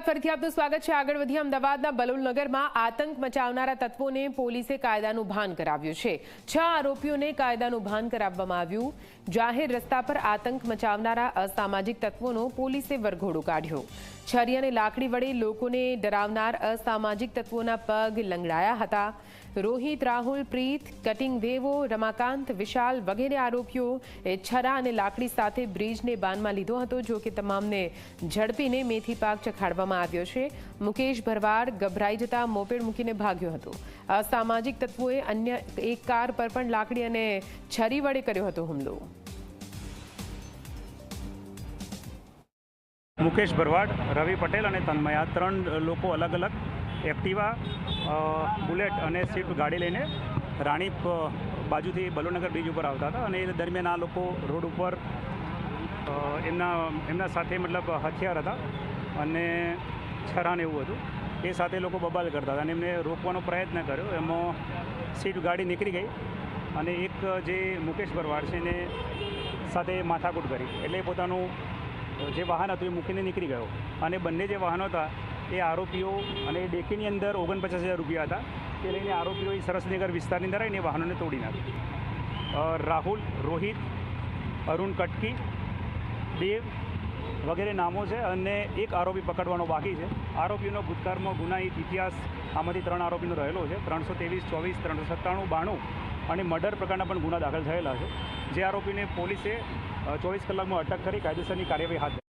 ફરીથી આપનું સ્વાગત છે। આગળ વધીએ અમદાવાદના બલુલનગરમાં આતંક મચાવનારા તત્વોને પોલીસે કાયદાનું ભાન કરાવ્યું છે। 6 આરોપીઓને કાયદાનું ભાન કરાવવામાં આવ્યું। જાહેર રસ્તા પર આતંક મચાવનારા અસામાજિક તત્વોનો પોલીસે વરઘોડો કાઢ્યો। છરી અને લાકડી વડે લોકોને ડરાવનાર અસામાજિક તત્વોના પગ લંગડાયા હતા। રોહિત, રાહુલ, પ્રીત, કટિંગ દેવો, રમાકાંત, વિશાલ વગેરે આરોપીઓ છરા અને લાકડી સાથે બ્રિજને બાનમાં લીધો હતો। જો કે તમામને ઝડપીને મેથી પાક ચખાડવામાં આવ્યો છે। મુકેશ ભરવાડ ગભરાઈ જતા મોપેડ મૂકીને ભાગ્યો હતો। અસામાજિક તત્વોએ અન્ય એક કાર પર પણ લાકડી અને છરી વડે કર્યો હતો હુમલો। मुकेश भरवाड, रवि पटेल और तन्मय आ 3 लोग अलग अलग एक्टिवा, बुलेट और स्विफ्ट गाड़ी लईने राणी बाजूथी बलूनगर ब्रिज पर आवता था। और दरमियान आ लोग रोड पर एमना साथे मतलब हथियार था અને છરા ને એવું હતું। એ સાથે લોકો બબાલ કરતા હતા અને એમને રોકવાનો પ્રયત્ન કર્યો। એમાં સ્વિફ્ટ ગાડી નીકળી ગઈ અને એક જે મુકેશ ભરવાડ છે એને સાથે માથાકૂટ કરી, એટલે પોતાનું જે વાહન હતું એ મૂકીને નીકળી ગયો। અને બંને જે વાહનો હતા એ આરોપીઓ અને ડેકીની અંદર 49,000 રૂપિયા હતા, તે લઈને આરોપીઓએ સરસનગર વિસ્તારની અંદર આવીને વાહનોને તોડી નાખ્યા। રાહુલ, રોહિત, અરુણ કટકી, દેવ વગેરે નામો છે અને એક આરોપી પકડવાનો બાકી છે। આરોપીઓનો ભૂતકાળમાં ગુનાહિત ઇતિહાસ આમાંથી 3 આરોપીનો રહેલો છે। 323, 24, 397, 92 અને મર્ડર પ્રકારના પણ ગુના દાખલ થયેલા છે। જે આરોપીને પોલીસે 24 કલાકમાં અટક કરી કાયદેસરની કાર્યવાહી હાથ ધરી।